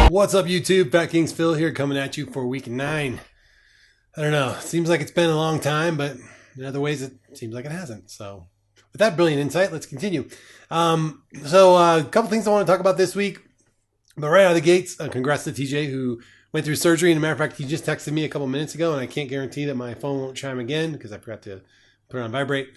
What's up, YouTube? Fat Kings Phil here, coming at you for week 9. I don't know. Seems like it's been a long time, but in other ways it seems like it hasn't. So with that brilliant insight, let's continue. A couple things I want to talk about this week. But right out of the gates, congrats to TJ, who went through surgery. And a matter of fact, he just texted me a couple minutes ago, and I can't guarantee that my phone won't chime again because I forgot to put it on vibrate.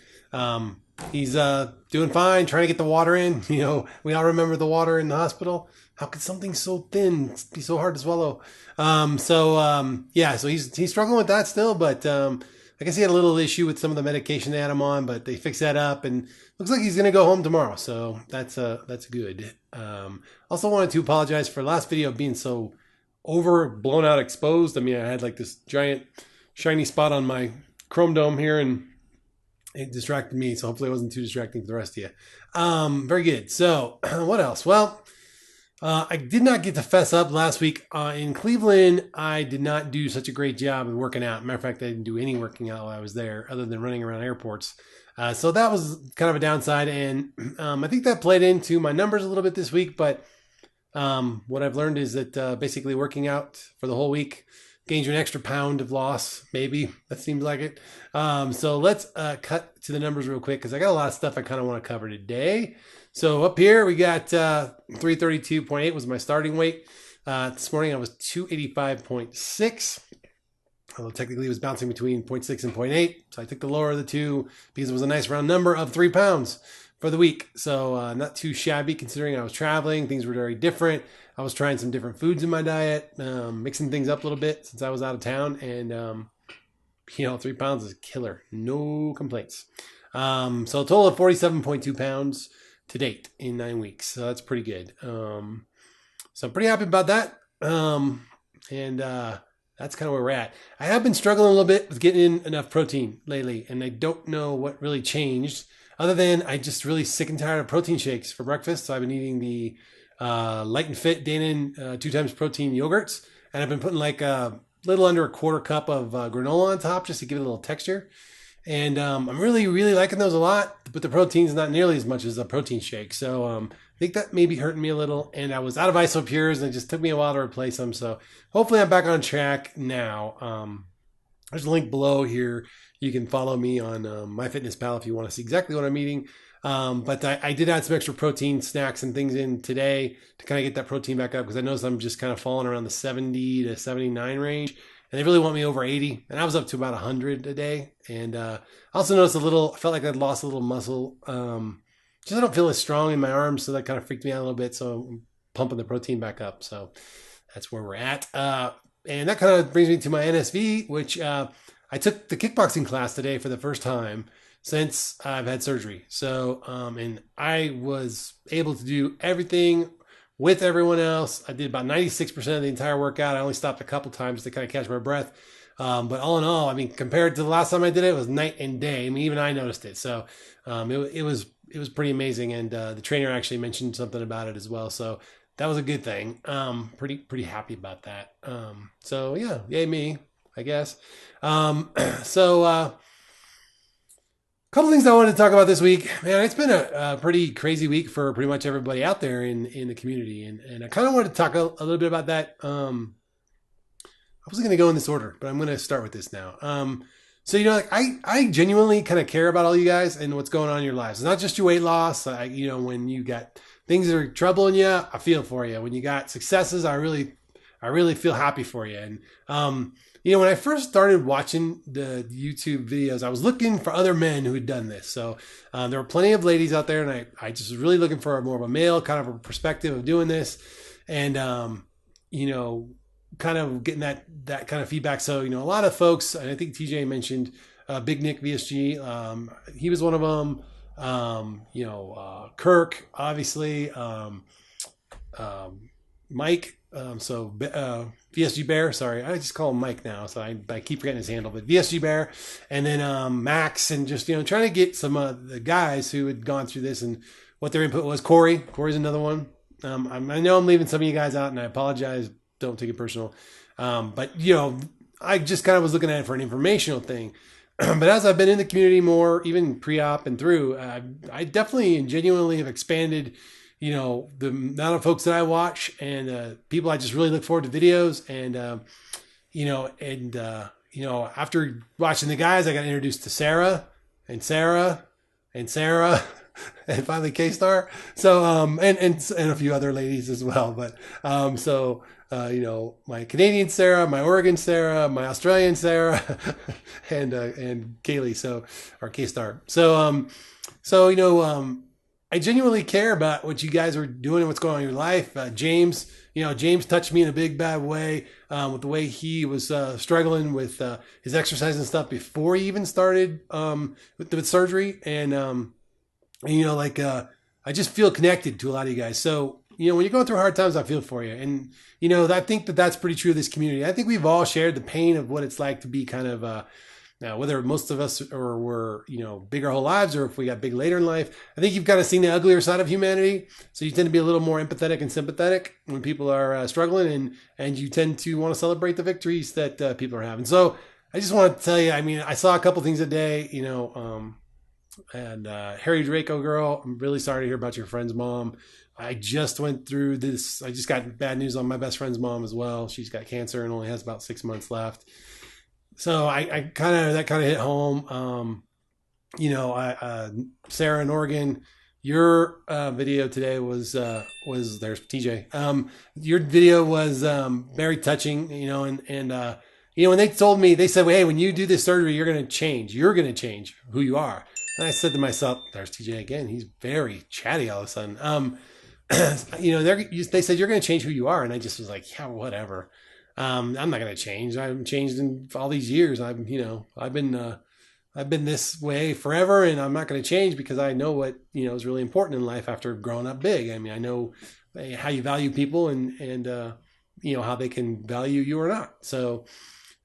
He's doing fine, trying to get the water in. You know, we all remember the water in the hospital. How could something so thin be so hard to swallow? So he's struggling with that still, but I guess he had a little issue with some of the medication they had him on, but they fixed that up, and looks like he's going to go home tomorrow. So that's good. Also wanted to apologize for last video being so over blown out exposed. I mean, I had like this giant shiny spot on my chrome dome here, and it distracted me. So hopefully it wasn't too distracting for the rest of you. Very good. So what else? Well, I did not get to fess up last week. In Cleveland, I did not do such a great job of working out. Matter of fact, I didn't do any working out while I was there other than running around airports. So that was kind of a downside. And I think that played into my numbers a little bit this week. But what I've learned is that basically working out for the whole week gains you an extra pound of loss. Maybe that seems like it. So let's cut to the numbers real quick because I got a lot of stuff I kind of want to cover today. So up here we got 332.8 was my starting weight. This morning I was 285.6. Although technically it was bouncing between 0.6 and 0.8. So I took the lower of the two because it was a nice round number of 3 pounds for the week. So not too shabby considering I was traveling. Things were very different. I was trying some different foods in my diet, mixing things up a little bit since I was out of town. And, 3 pounds is a killer. No complaints. So a total of 47.2 pounds to date in 9 weeks. So that's pretty good. So I'm pretty happy about that. That's kind of where we're at. I have been struggling a little bit with getting in enough protein lately, and I don't know what really changed other than I just really sick and tired of protein shakes for breakfast. So I've been eating the Light and Fit Dannon 2 times protein yogurts, and I've been putting like a little under a quarter cup of granola on top just to give it a little texture. And I'm really, really liking those a lot, but the protein's not nearly as much as a protein shake. So I think that may be hurting me a little. And I was out of Isopures, and it just took me a while to replace them. So hopefully I'm back on track now. There's a link below here. You can follow me on MyFitnessPal if you want to see exactly what I'm eating. But I did add some extra protein snacks and things in today to kind of get that protein back up because I noticed I'm just kind of falling around the 70 to 79 range. And they really want me over 80. And I was up to about 100 a day. And I also noticed I felt like I'd lost a little muscle. Just I don't feel as strong in my arms. So that kind of freaked me out a little bit. So I'm pumping the protein back up. So that's where we're at. And that kind of brings me to my NSV, which I took the kickboxing class today for the first time since I've had surgery. So, and I was able to do everything with everyone else. I did about 96% of the entire workout. I only stopped a couple times to kind of catch my breath. But all in all, I mean, compared to the last time I did it, it was night and day. I mean, even I noticed it. So it was pretty amazing. And the trainer actually mentioned something about it as well. So that was a good thing. Pretty happy about that. So yeah, yay me, I guess. Couple things I wanted to talk about this week. Man, it's been a pretty crazy week for pretty much everybody out there in the community. And I kind of wanted to talk a little bit about that. I wasn't going to go in this order, but I'm going to start with this now. I genuinely kind of care about all you guys and what's going on in your lives. It's not just your weight loss. When you got things that are troubling you, I feel for you. When you got successes, I really feel happy for you. And, when I first started watching the YouTube videos, I was looking for other men who had done this. So there were plenty of ladies out there, and I just was really looking for more of a male kind of a perspective of doing this. And, kind of getting that kind of feedback. So, a lot of folks, and I think TJ mentioned Big Nick VSG. He was one of them. Kirk, obviously. Mike. VSG Bear, sorry, I just call him Mike now, so I keep forgetting his handle, but VSG Bear, and then Max, and just trying to get some of the guys who had gone through this and what their input was. Corey's another one. I know I'm leaving some of you guys out, and I apologize. Don't take it personal. But I just kind of was looking at it for an informational thing. But as I've been in the community more, even pre-op and through, I definitely and genuinely have expanded, the amount of folks that I watch and people I just really look forward to videos. And, after watching the guys, I got introduced to Sarah and Sarah and Sarah. And finally K-Star. So, and a few other ladies as well. But, my Canadian Sarah, my Oregon Sarah, my Australian Sarah, and Kaylee. So, or K-Star. So, I genuinely care about what you guys are doing and what's going on in your life. James, James touched me in a big bad way with the way he was struggling with his exercise and stuff before he even started with surgery. And I just feel connected to a lot of you guys. So, when you're going through hard times, I feel for you. And, I think that that's pretty true of this community. I think we've all shared the pain of what it's like to be kind of, whether most of us were big our whole lives or if we got big later in life. I think you've kind of seen the uglier side of humanity. So you tend to be a little more empathetic and sympathetic when people are struggling, and you tend to want to celebrate the victories that people are having. So I just want to tell you, I saw a couple things today, and Harry Draco girl, I'm really sorry to hear about your friend's mom. I just went through this. I just got bad news on my best friend's mom as well. She's got cancer and only has about 6 months left. So that kind of hit home. Sarah in Oregon, your video today was there's TJ. Your video was very touching, when they told me, they said, well, hey, when you do this surgery, you're going to change who you are. And I said to myself, there's TJ again. He's very chatty all of a sudden. They said, you're going to change who you are. And I just was like, yeah, whatever. I'm not going to change. I haven't changed in all these years. I've been this way forever, and I'm not going to change because I know what, is really important in life after growing up big. I know how you value people and how they can value you or not. So,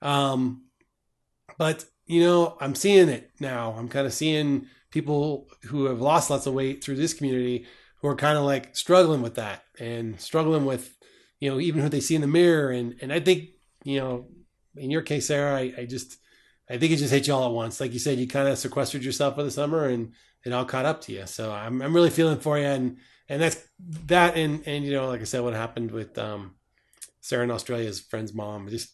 but I'm seeing it now. I'm kind of seeing people who have lost lots of weight through this community who are kind of like struggling with that and struggling with, even who they see in the mirror. And I think, in your case, Sarah, I think it just hit you all at once. Like you said, you kind of sequestered yourself for the summer and it all caught up to you. So I'm really feeling for you. And that's that. And like I said, what happened with Sarah in Australia's friend's mom, just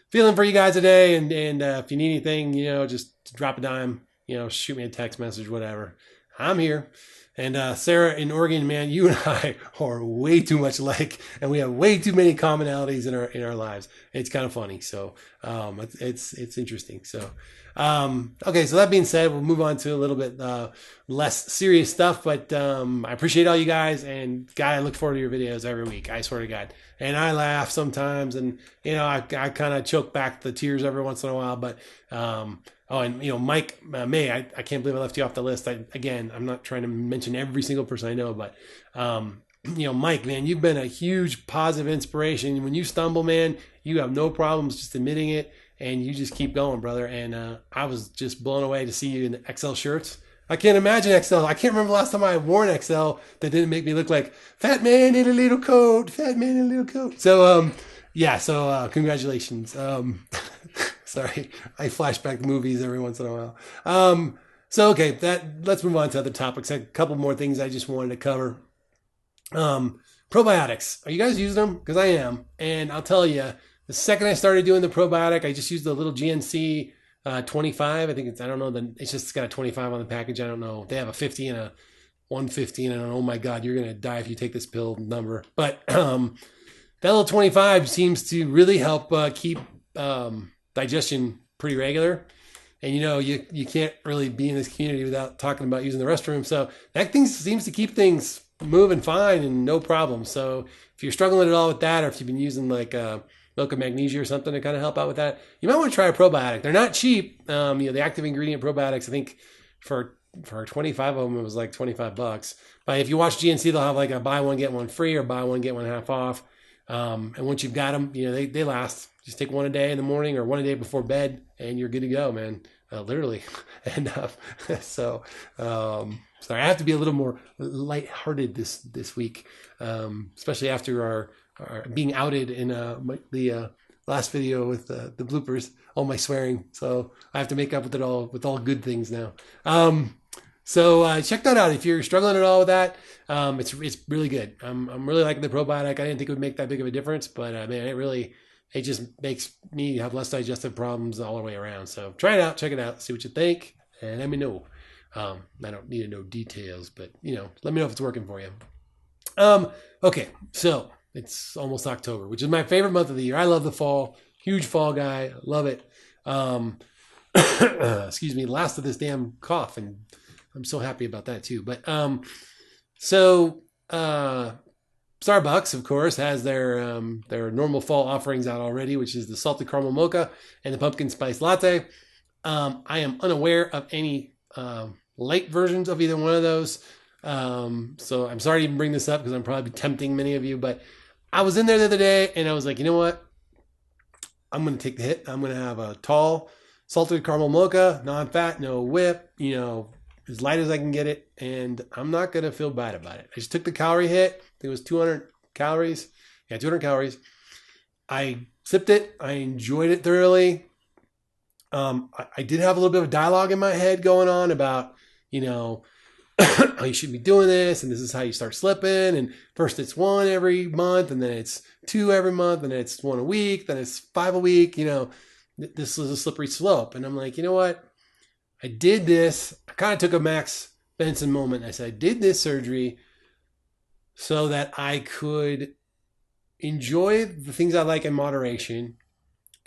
feeling for you guys today. And if you need anything, just drop a dime, shoot me a text message, whatever. I'm here. And Sarah in Oregon, man, you and I are way too much alike, and we have way too many commonalities in our lives. It's kind of funny, so it's interesting. So okay, so that being said, we'll move on to a little bit less serious stuff. But I appreciate all you guys, and God, I look forward to your videos every week. I swear to God, and I laugh sometimes, and I kind of choke back the tears every once in a while, but. Mike May, I can't believe I left you off the list. I'm not trying to mention every single person I know, but, Mike, man, you've been a huge positive inspiration. When you stumble, man, you have no problems just admitting it, and you just keep going, brother. And I was just blown away to see you in the XL shirts. I can't imagine XL. I can't remember the last time I wore an XL that didn't make me look like fat man in a little coat, So, congratulations. Sorry, I flashback movies every once in a while. Let's move on to other topics. A couple more things I just wanted to cover. Probiotics. Are you guys using them? Because I am. And I'll tell you, the second I started doing the probiotic, I just used the little GNC 25. I think it's just got a 25 on the package. I don't know. They have a 50 and a 115. And oh my God, you're going to die if you take this pill number. But that little 25 seems to really help keep digestion pretty regular. And you can't really be in this community without talking about using the restroom. So that thing seems to keep things moving fine and no problem. So if you're struggling at all with that, or if you've been using like milk of magnesia or something to kind of help out with that, you might want to try a probiotic. They're not cheap. The active ingredient probiotics, I think for 25 of them, it was like $25. But if you watch GNC, they'll have like a buy one, get one free or buy one, get one half off. And once you've got them, they last. Just take one a day in the morning or one a day before bed, and you're good to go, man. Literally. And so I have to be a little more lighthearted this week, especially after our being outed in the last video with the bloopers, all my swearing. So I have to make up with it all, with all good things now. So check that out if you're struggling at all with that. It's really good. I'm really liking the probiotic. I didn't think it would make that big of a difference, but man, it just makes me have less digestive problems all the way around. So try it out, check it out, see what you think, and let me know. I don't need to know details, but let me know if it's working for you. Okay, so it's almost October, which is my favorite month of the year. I love the fall. Huge fall guy. Love it. Excuse me, last of this damn cough, and I'm so happy about that too. But Starbucks, of course, has their normal fall offerings out already, which is the salted caramel mocha and the pumpkin spice latte. I am unaware of any light versions of either one of those. So I'm sorry to even bring this up because I'm probably tempting many of you, but I was in there the other day and I was like, you know what? I'm going to take the hit. I'm going to have a tall salted caramel mocha, non-fat, no whip, as light as I can get it. And I'm not going to feel bad about it. I just took the calorie hit. I think it was 200 calories. Yeah, 200 calories. I sipped it. I enjoyed it thoroughly. I did have a little bit of dialogue in my head going on about, oh, you should be doing this, and this is how you start slipping. And first it's 1 every month, and then it's 2 every month, and then it's 1 a week, then it's 5 a week. This is a slippery slope. And I'm like, you know what? I did this. I kind of took a Max Benson moment. I said, I did this surgery so that I could enjoy the things I like in moderation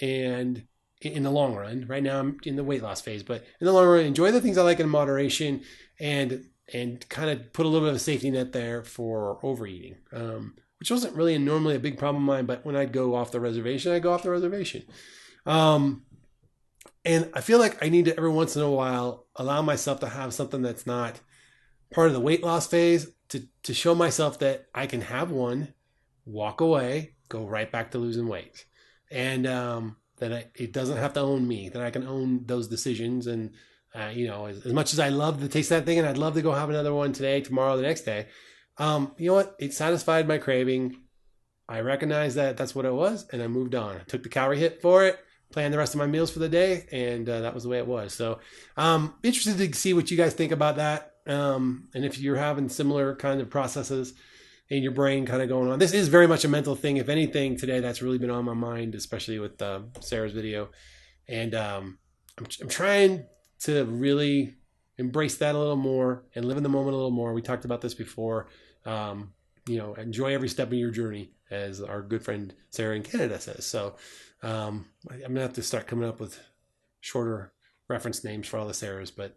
and in the long run. Right now I'm in the weight loss phase, but in the long run, enjoy the things I like in moderation and kind of put a little bit of a safety net there for overeating, which wasn't really normally a big problem of mine, but when I'd go off the reservation, I'd go off the reservation. And I feel like I need to every once in a while allow myself to have something that's not part of the weight loss phase to show myself that I can have one, walk away, go right back to losing weight. And that it doesn't have to own me, that I can own those decisions. And, as much as I love the taste of that thing and I'd love to go have another one today, tomorrow, the next day, you know what? It satisfied my craving. I recognized that that's what it was, and I moved on. I took the calorie hit for it, planned the rest of my meals for the day, and that was the way it was. So interested to see what you guys think about that. And if you're having similar kind of processes in your brain kind of going on. This is very much a mental thing. If anything, today that's really been on my mind, especially with Sarah's video. And I'm trying to really embrace that a little more and live in the moment a little more. We talked about this before. Enjoy every step of your journey, as our good friend Sarah in Canada says. So I'm going to have to start coming up with shorter reference names for all the Sarahs, but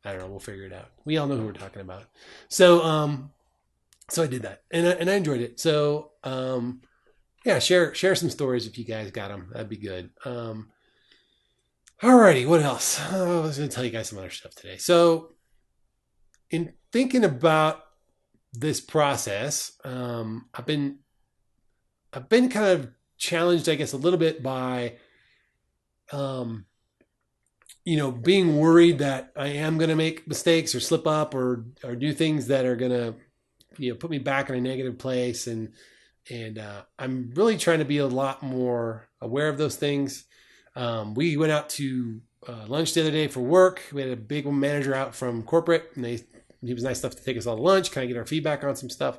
I don't know. We'll figure it out. We all know who we're talking about. So I did that, and I enjoyed it. So share some stories if you guys got them. That'd be good. Alrighty, what else? I was going to tell you guys some other stuff today. So in thinking about this process, I've been kind of challenged, I guess, a little bit by, being worried that I am going to make mistakes or slip up or do things that are going to, put me back in a negative place. And I'm really trying to be a lot more aware of those things. We went out to lunch the other day for work. We had a big manager out from corporate, and he was nice enough to take us all to lunch, kind of get our feedback on some stuff.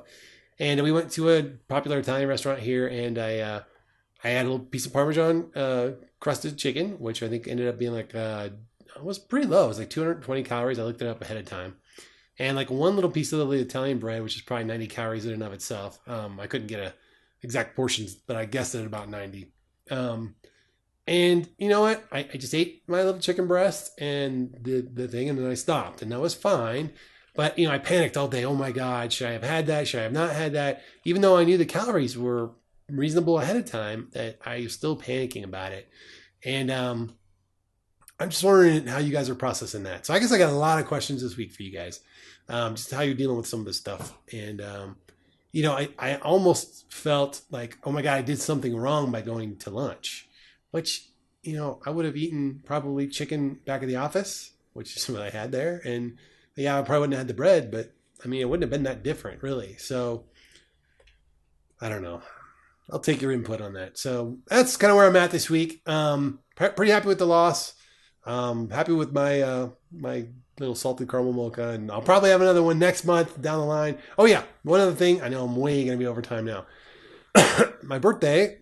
And we went to a popular Italian restaurant here, and I had a little piece of Parmesan crusted chicken, which I think ended up being like, it was pretty low. It was like 220 calories. I looked it up ahead of time. And like one little piece of the Italian bread, which is probably 90 calories in and of itself. I couldn't get exact portions, but I guessed it at about 90. And you know what? I just ate my little chicken breast and the thing, and then I stopped, and that was fine. But, I panicked all day. Oh my God, should I have had that? Should I have not had that? Even though I knew the calories were reasonable ahead of time, that I was still panicking about it. And I'm just wondering how you guys are processing that. So I guess I got a lot of questions this week for you guys. Just how you're dealing with some of this stuff. And, I almost felt like, oh my God, I did something wrong by going to lunch, which, I would have eaten probably chicken back at the office, which is what I had there. And yeah, I probably wouldn't have had the bread, but it wouldn't have been that different really. So I don't know. I'll take your input on that. So that's kind of where I'm at this week. Pretty happy with the loss. Happy with my my little salted caramel mocha, and I'll probably have another one next month down the line. Oh yeah, one other thing. I know I'm way gonna be over time now. My birthday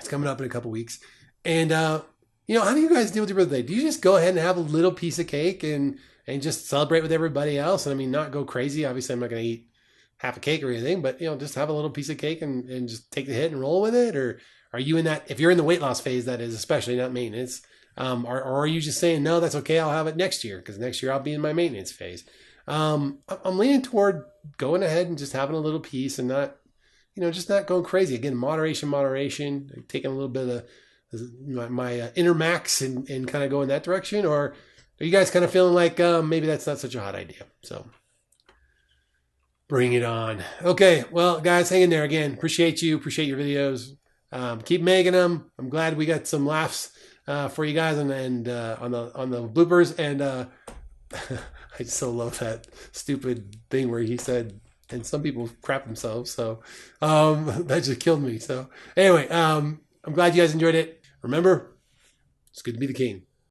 is coming up in a couple weeks, and how do you guys deal with your birthday? Do you just go ahead and have a little piece of cake and just celebrate with everybody else? And I mean, not go crazy. Obviously, I'm not gonna eat half a cake or anything, but just have a little piece of cake and just take the hit and roll with it? Or are you in that, if you're in the weight loss phase, that is, especially not maintenance, or are you just saying, no, that's okay, I'll have it next year because next year I'll be in my maintenance phase? I'm leaning toward going ahead and just having a little piece and not, just not going crazy. Again, moderation, taking a little bit of my inner max and kind of going that direction. Or are you guys kind of feeling like maybe that's not such a hot idea? So bring it on. Okay, well, guys, hang in there. Again, appreciate you. Appreciate your videos. Keep making them. I'm glad we got some laughs for you guys and on the bloopers. And I just so love that stupid thing where he said, and some people crap themselves. So that just killed me. So anyway, I'm glad you guys enjoyed it. Remember, it's good to be the king.